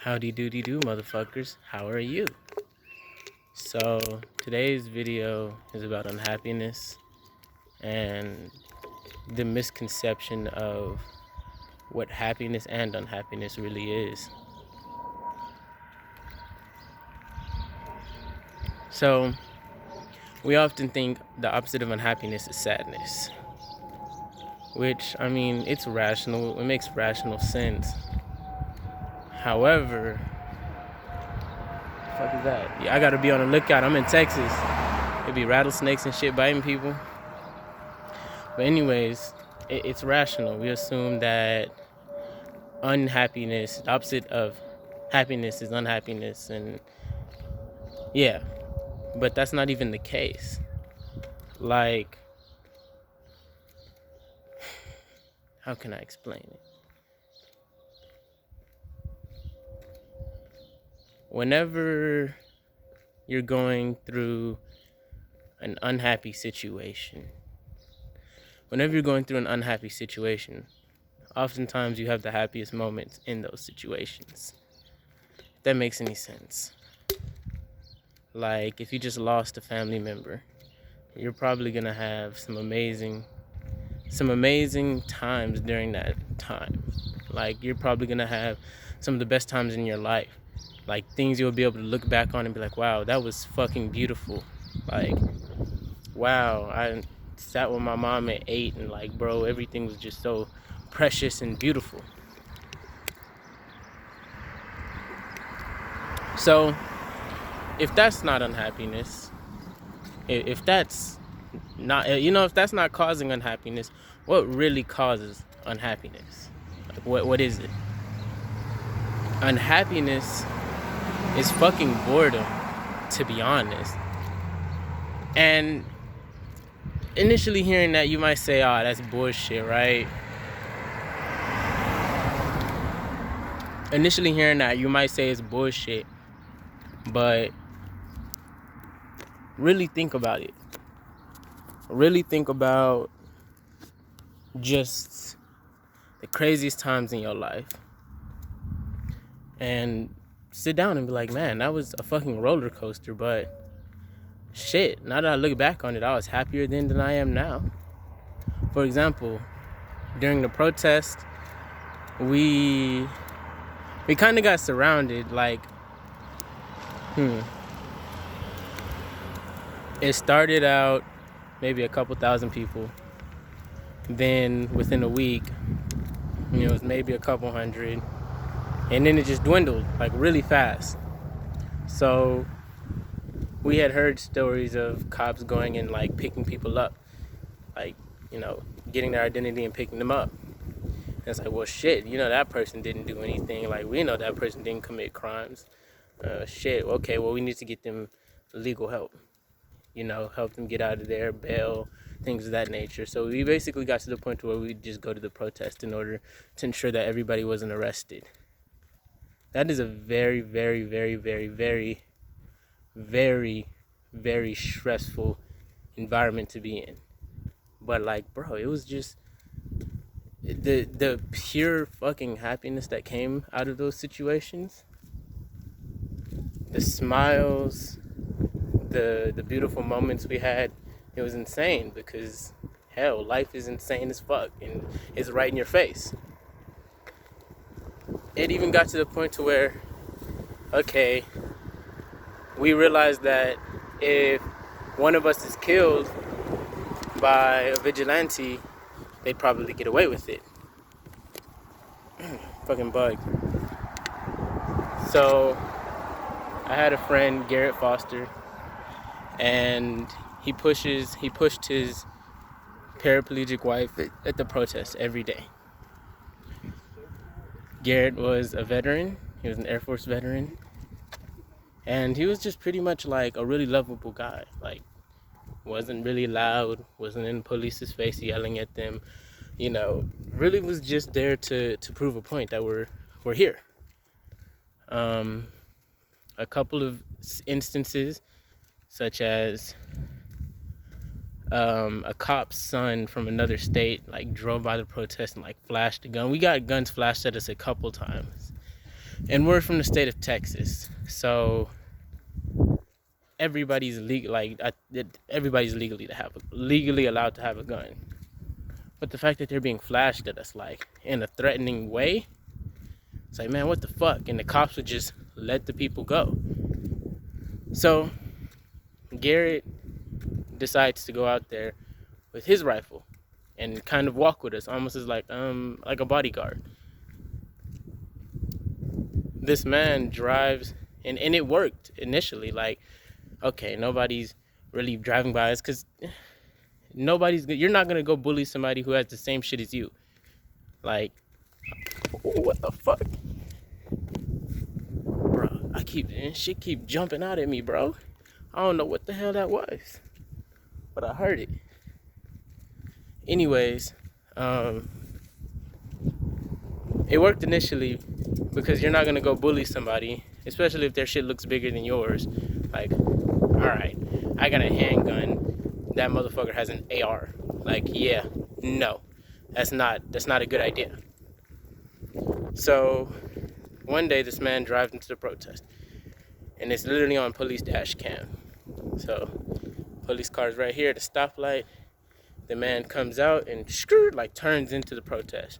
Howdy doody do, motherfuckers. How are you? So, today's video is about unhappiness and the misconception of what happiness and unhappiness really is. So, we often think the opposite of unhappiness is sadness, which, it's rational, it makes rational sense. However, fuck is that? Yeah, I gotta be on the lookout. I'm in Texas. It'd be rattlesnakes and shit biting people. But anyways, it's rational. We assume that unhappiness, the opposite of happiness is unhappiness, and yeah, but that's not even the case. Like, how can I explain it? Whenever you're going through an unhappy situation, oftentimes you have the happiest moments in those situations. If that makes any sense. Like, if you just lost a family member, you're probably gonna have some amazing times during that time. Like, you're probably gonna have some of the best times in your life. Like, things you'll be able to look back on and be like, wow, that was fucking beautiful. Like, wow, I sat with my mom at 8 and like, bro, everything was just so precious and beautiful. So, if that's not unhappiness, if that's not, if that's not causing unhappiness, what really causes unhappiness? Like, what is it? Unhappiness is fucking boredom, to be honest. And initially hearing that, you might say, oh, that's bullshit, right? Initially hearing that, you might say it's bullshit, but really think about it. Really think about just the craziest times in your life and sit down and be like, man, that was a fucking roller coaster, but shit, now that I look back on it, I was happier then than I am now. For example, during the protest, we kind of got surrounded. Like, it started out maybe a couple thousand people. Then within a week, it was maybe a couple hundred. And then it just dwindled, like, really fast. So we had heard stories of cops going and, like, picking people up. Like, getting their identity and picking them up. And it's like, well, shit, that person didn't do anything. Like, we know that person didn't commit crimes. Shit, okay, well, we need to get them legal help. Help them get out of there, bail, things of that nature. So we basically got to the point where we just go to the protest in order to ensure that everybody wasn't arrested. That is a very, very, very, very, very, very, very stressful environment to be in. But, like, bro, it was just the pure fucking happiness that came out of those situations. The smiles, the beautiful moments we had, it was insane because, hell, life is insane as fuck and it's right in your face. It even got to the point to where, okay, we realized that if one of us is killed by a vigilante, they'd probably get away with it. Fucking bug. So I had a friend, Garrett Foster, and he pushed his paraplegic wife at the protest every day. Garrett was a veteran. He was an Air Force veteran. And he was just pretty much like a really lovable guy. Like, wasn't really loud, wasn't in the police's face yelling at them. Really was just there to prove a point that we're here. A couple of instances, such as a cop's son from another state, like, drove by the protest and, like, flashed a gun. We got guns flashed at us a couple times. And we're from the state of Texas, so everybody's legal. Everybody's legally allowed to have a gun. But the fact that they're being flashed at us like in a threatening way, it's like, man, what the fuck? And the cops would just let the people go. So Garrett decides to go out there with his rifle and kind of walk with us, almost as like a bodyguard. This man drives, and it worked initially. Like, okay, nobody's really driving by us because you're not gonna go bully somebody who has the same shit as you. Like, what the fuck, bro? Shit keep jumping out at me, bro. I don't know what the hell that was, but I heard it. Anyways, it worked initially because you're not gonna go bully somebody, especially if their shit looks bigger than yours. Like, all right, I got a handgun, that motherfucker has an AR. Like, yeah, no, that's not a good idea. So one day this man drives into the protest, and it's literally on police dash cam. So police car's right here at the stoplight. The man comes out and turns into the protest.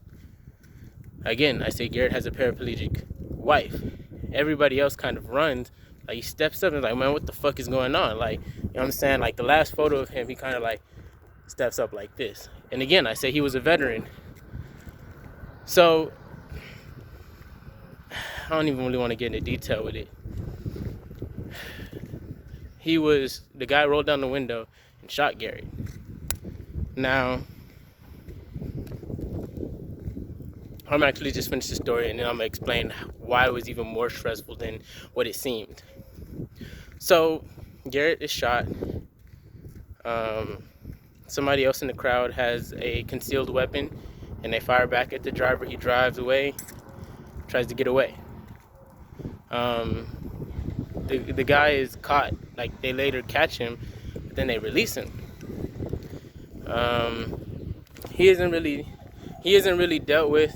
Again, I say Garrett has a paraplegic wife. Everybody else kind of runs. Like, he steps up and like, man, what the fuck is going on? Like, you know what I'm saying? Like, the last photo of him, he kind of like steps up like this. And again, I say he was a veteran. So I don't even really want to get into detail with it. The guy rolled down the window and shot Garrett. Now, I'm actually just finished the story, and then I'm going to explain why it was even more stressful than what it seemed. So, Garrett is shot. Somebody else in the crowd has a concealed weapon, and they fire back at the driver. He drives away, tries to get away. The guy is caught. Like, they later catch him, but then they release him. He isn't really dealt with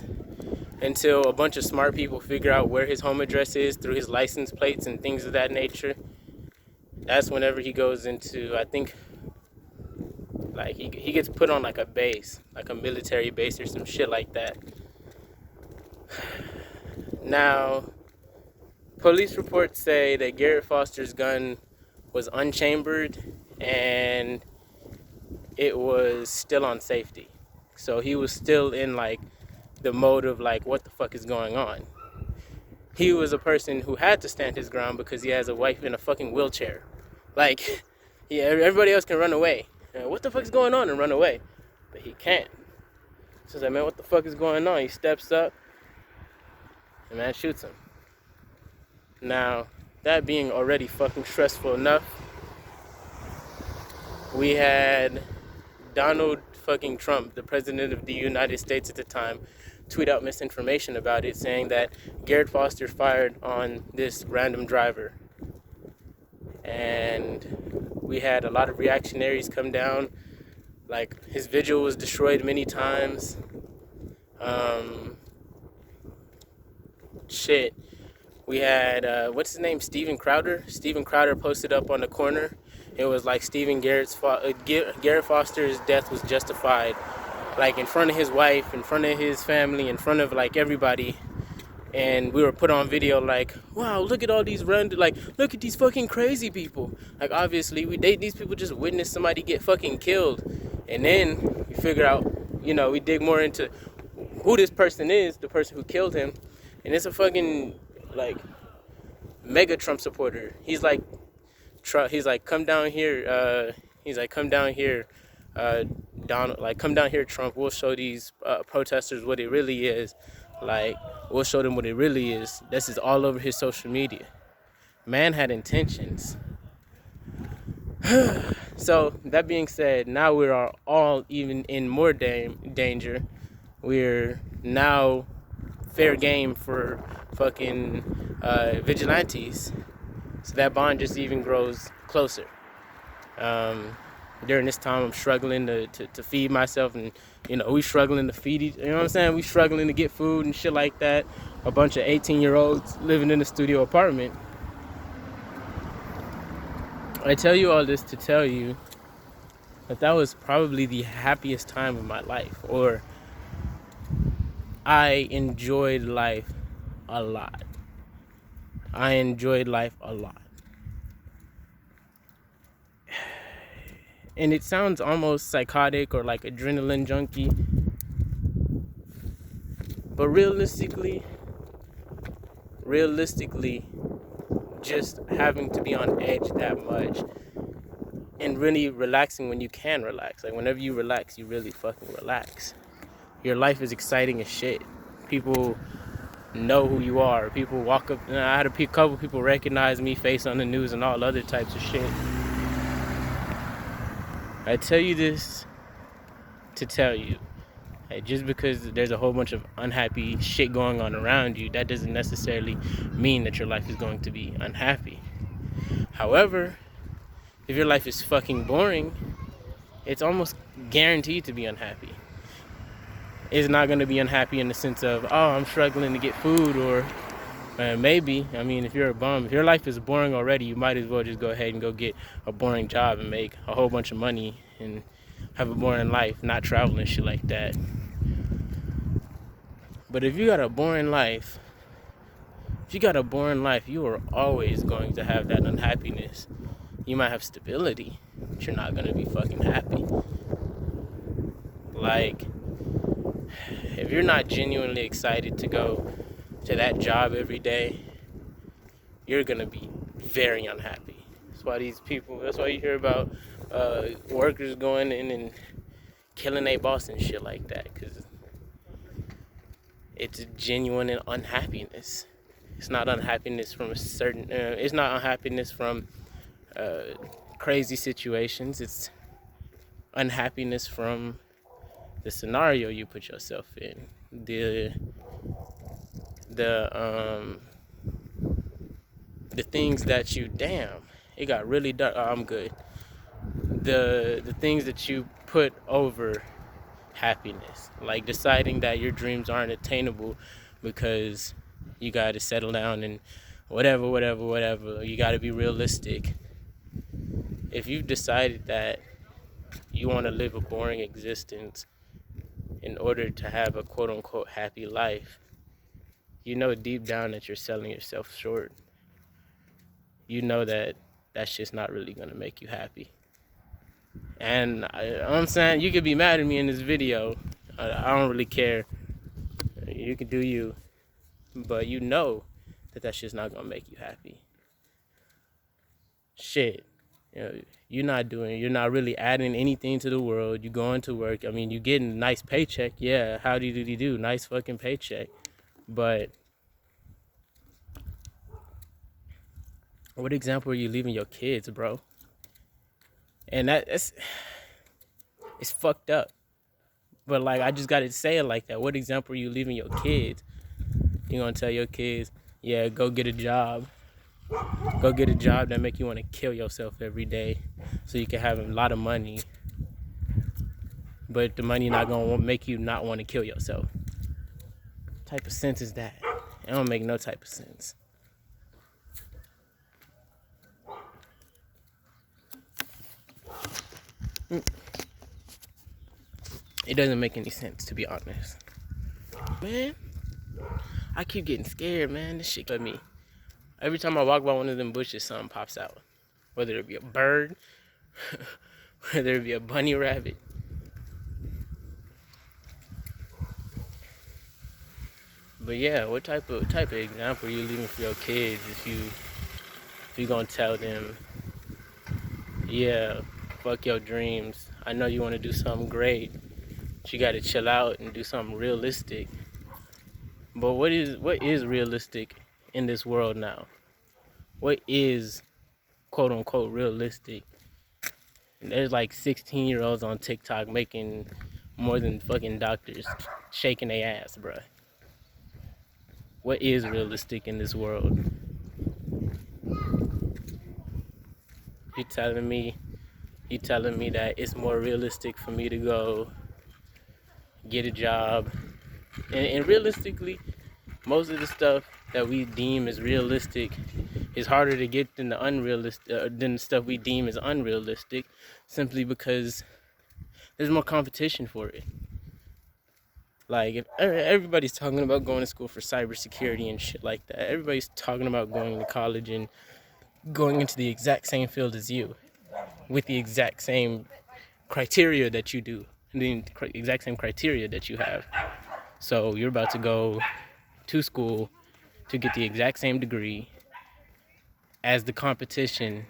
until a bunch of smart people figure out where his home address is through his license plates and things of that nature. That's whenever he goes into, I think, like, he gets put on like a base, like a military base or some shit like that. Now, police reports say that Garrett Foster's gun was unchambered and it was still on safety. So he was still in like the mode of like, what the fuck is going on? He was a person who had to stand his ground because he has a wife in a fucking wheelchair. Like, yeah, everybody else can run away. What the fuck is going on and run away? But he can't. So he's like, man, what the fuck is going on? He steps up and man shoots him. Now, that being already fucking stressful enough, we had Donald fucking Trump, the president of the United States at the time, tweet out misinformation about it, saying that Garrett Foster fired on this random driver. And we had a lot of reactionaries come down. Like, his vigil was destroyed many times. We had, what's his name? Steven Crowder. Steven Crowder posted up on the corner. It was like Garrett Foster's death was justified. Like, in front of his wife, in front of his family, in front of like everybody. And we were put on video like, wow, look at all these look at these fucking crazy people. Like, obviously, these people just witnessed somebody get fucking killed. And then we figure out, we dig more into who this person is, the person who killed him. And it's a fucking, like, mega Trump supporter. He's like, come down here. Donald, like, come down here, Trump. We'll show these protesters what it really is. Like, we'll show them what it really is. This is all over his social media. Man had intentions. So, that being said, now we are all even in more danger. We're now fair game for fucking vigilantes. So that bond just even grows closer. During this time, I'm struggling to feed myself, and we struggling to feed each, you know what I'm saying? We struggling to get food and shit like that. A bunch of 18-year-olds living in a studio apartment. I tell you all this to tell you that was probably the happiest time of my life, or I enjoyed life a lot. I enjoyed life a lot. And it sounds almost psychotic or like adrenaline junkie, but realistically, just having to be on edge that much and really relaxing when you can relax. Like whenever you relax, you really fucking relax. Your life is exciting as shit. People know who you are. People walk up. I had a couple people recognize me, face on the news, and all other types of shit. I tell you this to tell you, hey, just because there's a whole bunch of unhappy shit going on around you, that doesn't necessarily mean that your life is going to be unhappy. However, if your life is fucking boring, it's almost guaranteed to be unhappy. It's not going to be unhappy in the sense of, oh, I'm struggling to get food, or maybe, I mean, if you're a bum, if your life is boring already, you might as well just go ahead and go get a boring job and make a whole bunch of money and have a boring life, not travel and shit like that. But if you got a boring life, you are always going to have that unhappiness. You might have stability, but you're not going to be fucking happy. Like, if you're not genuinely excited to go to that job every day, you're going to be very unhappy. That's why you hear about workers going in and killing their boss and shit like that, because it's genuine unhappiness. It's not unhappiness from it's not unhappiness from crazy situations. It's unhappiness from the scenario you put yourself in, the things that you, it got really dark. Oh, I'm good. The things that you put over happiness, like deciding that your dreams aren't attainable because you got to settle down and whatever. You got to be realistic. If you've decided that you want to live a boring existence in order to have a quote-unquote happy life, you know deep down that you're selling yourself short. You know that that's just not really going to make you happy. And I'm saying, you could be mad at me in this video. I don't really care. You can do you. But you know that that's just not going to make you happy. Shit. You're not really adding anything to the world. You're going to work. I mean, you're getting a nice paycheck. Yeah, how do you do? Nice fucking paycheck. But what example are you leaving your kids, bro? And it's fucked up. But like, I just gotta say it like that. What example are you leaving your kids? You gonna tell your kids, yeah, go get a job. Go get a job that make you want to kill yourself every day so you can have a lot of money. But the money not gonna make you not want to kill yourself. What type of sense is that? It don't make no type of sense. It doesn't make any sense, to be honest. Man, I keep getting scared, man. This shit got me. Every time I walk by one of them bushes, something pops out. Whether it be a bird, whether it be a bunny rabbit. But yeah, what type of example are you leaving for your kids if you gonna tell them, yeah, fuck your dreams. I know you want to do something great, but you gotta chill out and do something realistic. But what is realistic in this world now? What is quote unquote realistic? There's like 16-year-olds on TikTok making more than fucking doctors shaking their ass, bruh. What is realistic in this world? You telling me that it's more realistic for me to go get a job, and realistically, most of the stuff that we deem as realistic is harder to get than than the stuff we deem as unrealistic, simply because there's more competition for it. Like, if everybody's talking about going to school for cybersecurity and shit like that, everybody's talking about going to college and going into the exact same field as you, with the exact same criteria that you do, the exact same criteria that you have. So you're about to go to school to get the exact same degree as the competition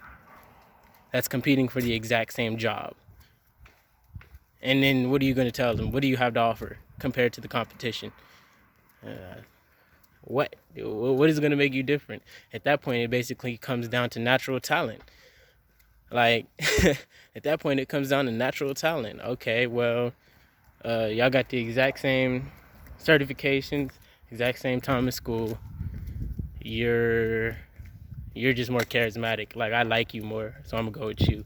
that's competing for the exact same job. And then what are you going to tell them? What do you have to offer compared to the competition? What is going to make you different? At that point, it basically comes down to natural talent. Like, at that point, it comes down to natural talent. Okay, well, y'all got the exact same certifications, exact same time in school. You're just more charismatic. Like, I like you more, so I'm gonna go with you.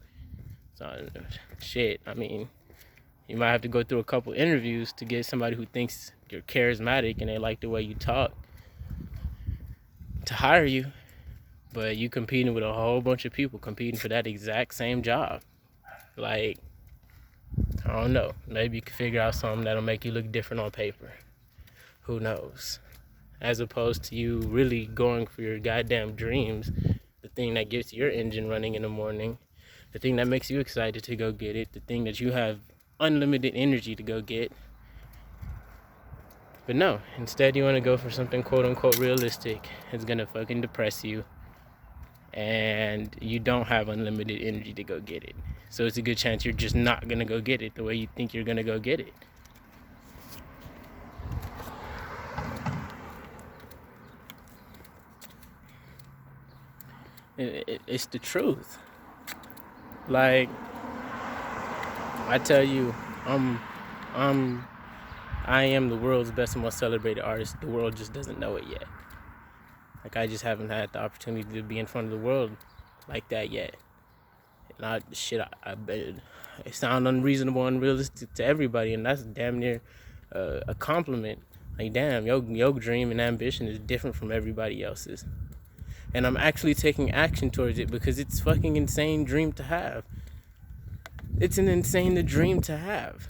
So, shit, I mean, you might have to go through a couple interviews to get somebody who thinks you're charismatic and they like the way you talk to hire you. But you competing with a whole bunch of people competing for that exact same job. Like, I don't know. Maybe you can figure out something that'll make you look different on paper. Who knows? As opposed to you really going for your goddamn dreams, the thing that gets your engine running in the morning, the thing that makes you excited to go get it, the thing that you have unlimited energy to go get. But no, instead you want to go for something quote unquote realistic. It's gonna fucking depress you, and you don't have unlimited energy to go get it. So it's a good chance you're just not gonna go get it the way you think you're gonna go get it. It's the truth. Like, I tell you, I am the world's best and most celebrated artist. The world just doesn't know it yet. Like, I just haven't had the opportunity to be in front of the world like that yet. And I bet it sounds unreasonable, unrealistic to everybody, and that's damn near a compliment. Like, damn, your dream and ambition is different from everybody else's. And I'm actually taking action towards it because it's fucking insane dream to have. It's an insane dream to have.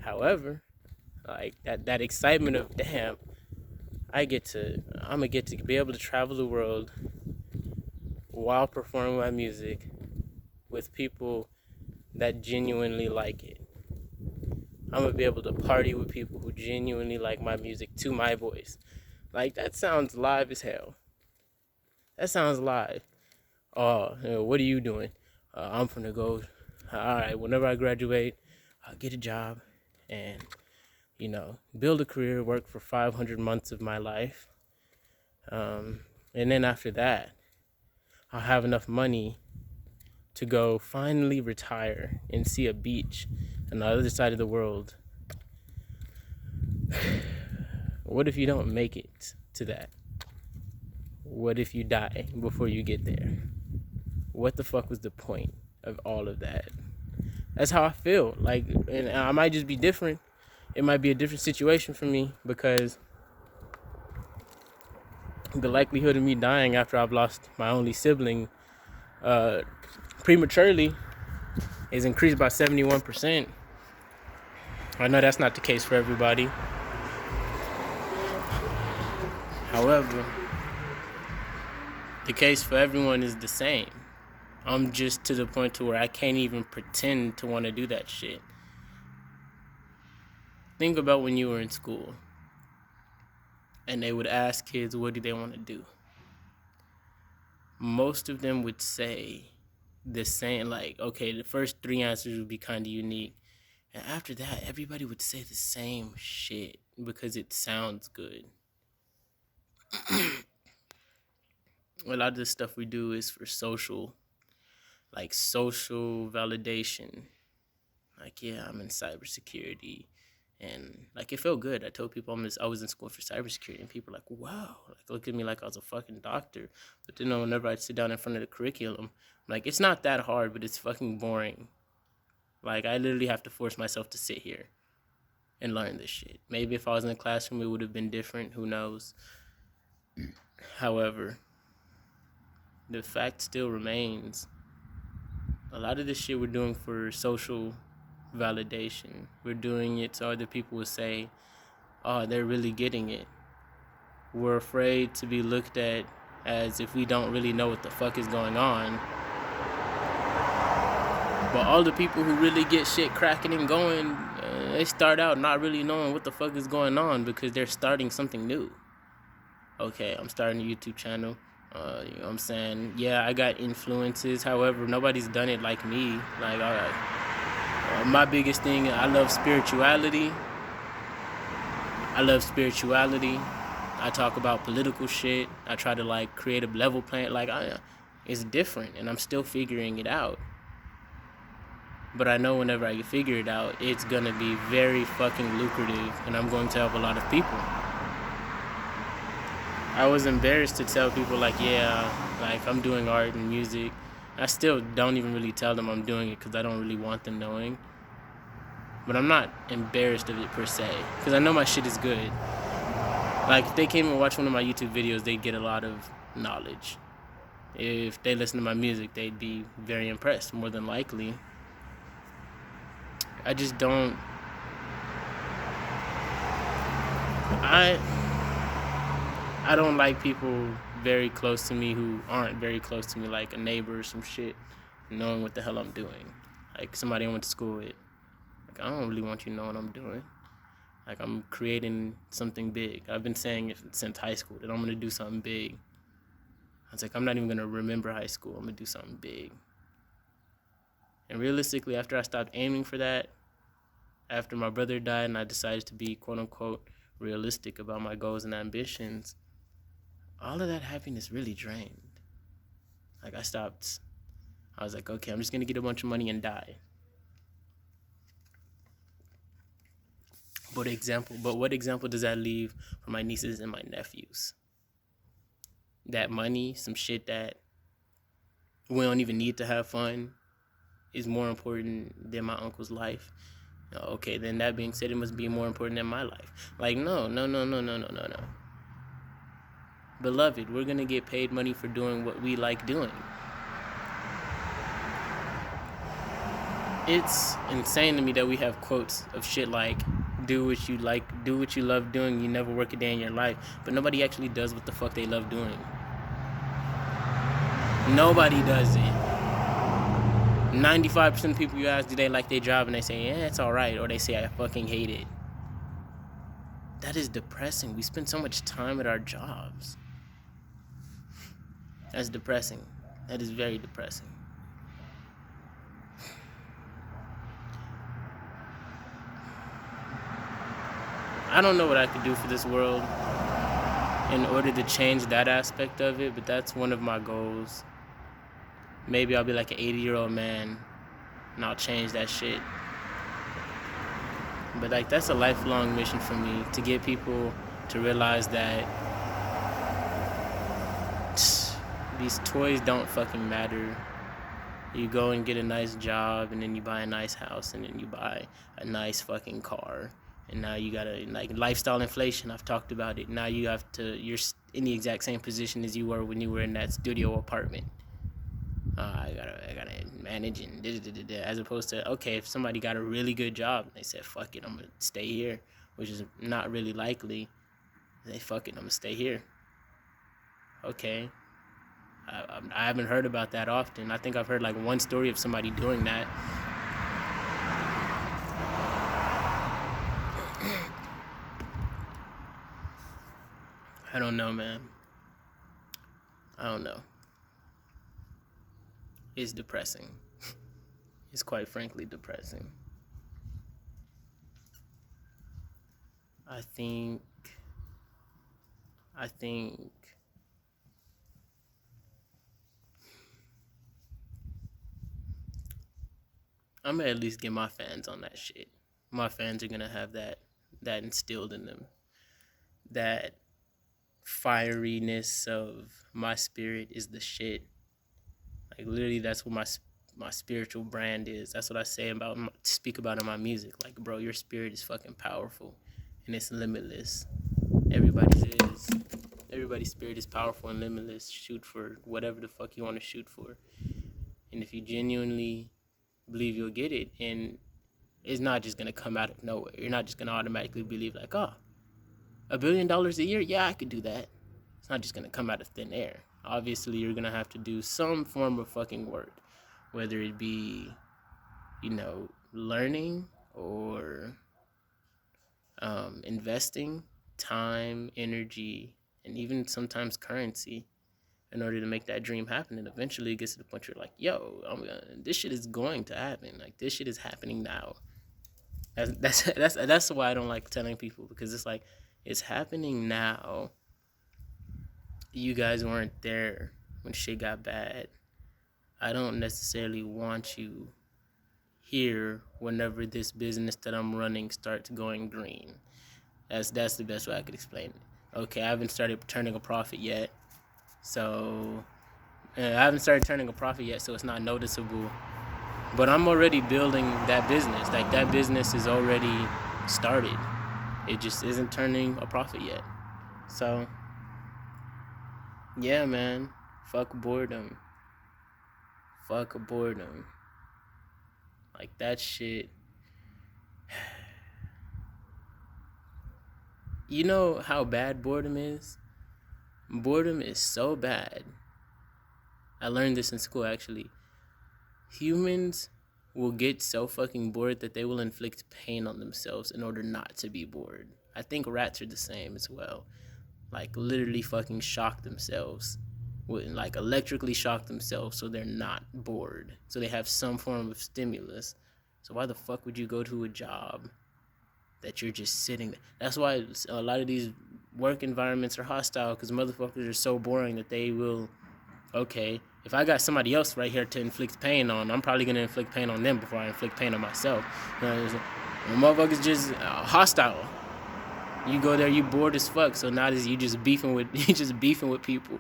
However, like that excitement of, damn, I'm gonna get to be able to travel the world while performing my music with people that genuinely like it. I'm gonna be able to party with people who genuinely like my music to my voice. Like, that sounds live as hell. That sounds live. Oh, what are you doing? I'm gonna go. All right, whenever I graduate, I'll get a job and, build a career, work for 500 months of my life. And then after that, I'll have enough money to go finally retire and see a beach on the other side of the world. What if you don't make it to that? What if you die before you get there? What the fuck was the point of all of that? That's how I feel. Like, and I might just be different. It might be a different situation for me because the likelihood of me dying after I've lost my only sibling prematurely is increased by 71%. I know that's not the case for everybody. However, the case for everyone is the same. I'm just to the point to where I can't even pretend to want to do that shit. Think about when you were in school and they would ask kids, what do they want to do? Most of them would say the same, like, okay, the first three answers would be kind of unique. And after that, everybody would say the same shit because it sounds good. A lot of the stuff we do is for social validation. Like, yeah, I'm in cybersecurity And like it felt good. I told people I was in school for cybersecurity, and people were like, wow, like look at me like I was a fucking doctor. But then whenever I sit down in front of the curriculum, I'm like, it's not that hard, but it's fucking boring. Like I literally have to force myself to sit here and learn this shit. Maybe if I was in a classroom, it would have been different. Who knows? However, the fact still remains. A lot of this shit we're doing for social validation. We're doing it so other people will say, oh, they're really getting it. We're afraid to be looked at as if we don't really know what the fuck is going on. But all the people who really get shit cracking and going, they start out not really knowing what the fuck is going on because they're starting something new. Okay, I'm starting a YouTube channel. You know what I'm saying? Yeah, I got influences. However, nobody's done it like me. Like, my biggest thing, I love spirituality. I talk about political shit. I try to like create a level plan. Like, it's different, and I'm still figuring it out. But I know whenever I figure it out, it's gonna be very fucking lucrative, and I'm going to help a lot of people. I was embarrassed to tell people like, yeah, like I'm doing art and music. I still don't even really tell them I'm doing it because I don't really want them knowing. But I'm not embarrassed of it per se, because I know my shit is good. Like if they came and watched one of my YouTube videos, they'd get a lot of knowledge. If they listen to my music, they'd be very impressed, more than likely. I just don't. I don't like people very close to me who aren't very close to me, like a neighbor or some shit, knowing what the hell I'm doing. Like somebody I went to school with. Like I don't really want you to know what I'm doing. Like I'm creating something big. I've been saying it since high school that I'm gonna do something big. I was like, I'm not even gonna remember high school. I'm gonna do something big. And realistically, after I stopped aiming for that, after my brother died and I decided to be quote unquote realistic about my goals and ambitions, all of that happiness really drained. Like I was like, okay, I'm just gonna get a bunch of money and die. But what example does that leave for my nieces and my nephews? That money, some shit that we don't even need to have fun, is more important than my uncle's life. Okay, then that being said, it must be more important than my life. Like, no. Beloved, we're gonna get paid money for doing what we like doing. It's insane to me that we have quotes of shit like, do what you like, do what you love doing, you never work a day in your life, but nobody actually does what the fuck they love doing. Nobody does it. 95% of people you ask, do they like their job, and they say, yeah, it's alright, or they say, I fucking hate it. That is depressing. We spend so much time at our jobs. That's depressing. That is very depressing. I don't know what I could do for this world in order to change that aspect of it, but that's one of my goals. Maybe I'll be like an 80-year-old man and I'll change that shit. But like that's a lifelong mission for me, to get people to realize that these toys don't fucking matter. You go and get a nice job, and then you buy a nice house, and then you buy a nice fucking car. And now you gotta, like, lifestyle inflation, I've talked about it. Now you're in the exact same position as you were when you were in that studio apartment. I gotta manage and as opposed to, okay, if somebody got a really good job, they said, fuck it, I'm gonna stay here, which is not really likely. They fuck it, I'm gonna stay here. Okay. I haven't heard about that often. I think I've heard like one story of somebody doing that. I don't know, man. I don't know. It's depressing. It's quite frankly depressing. I think I'm gonna at least get my fans on that shit. My fans are gonna have that that instilled in them. That fieriness of my spirit is the shit. Like literally, that's what my spiritual brand is. That's what I say about speak about in my music. Like, bro, your spirit is fucking powerful, and it's limitless. Everybody's is. Everybody's spirit is powerful and limitless. Shoot for whatever the fuck you want to shoot for, and if you genuinely believe you'll get it, and it's not just gonna come out of nowhere. You're not just gonna automatically believe like, oh, $1 billion a year, yeah, I could do that. It's not just gonna come out of thin air. Obviously, you're gonna have to do some form of fucking work, whether it be, learning or investing time, energy, and even sometimes currency in order to make that dream happen. And eventually, it gets to the point where you're like, yo, this shit is going to happen. Like, this shit is happening now. That's why I don't like telling people, because it's like, it's happening now. You guys weren't there when shit got bad. I don't necessarily want you here whenever this business that I'm running starts going green. That's the best way I could explain it. Okay, I haven't started turning a profit yet, so it's not noticeable. But I'm already building that business. Like, that business is already started. It just isn't turning a profit yet. So, yeah, man. Fuck boredom. Fuck boredom. Like, that shit. You know how bad boredom is? Boredom is so bad. I learned this in school, actually. Humans will get so fucking bored that they will inflict pain on themselves in order not to be bored. I think rats are the same as well. Like, literally fucking shock themselves. Like, electrically shock themselves so they're not bored. So they have some form of stimulus. So why the fuck would you go to a job that you're just sitting there? That's why a lot of these work environments are hostile, because motherfuckers are so boring that they will, okay, if I got somebody else right here to inflict pain on, I'm probably going to inflict pain on them before I inflict pain on myself. Motherfuckers just hostile. You go there, you bored as fuck, so now you just beefing with people.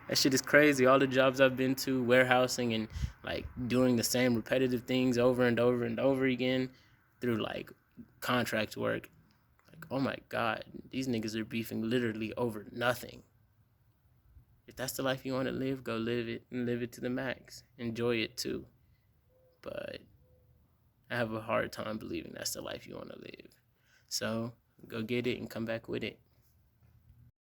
That shit is crazy. All the jobs I've been to, warehousing and like doing the same repetitive things over and over and over again through like contract work. Like, oh my God, these niggas are beefing literally over nothing. If that's the life you want to live, go live it, and live it to the max. Enjoy it too. But I have a hard time believing that's the life you want to live. So go get it and come back with it.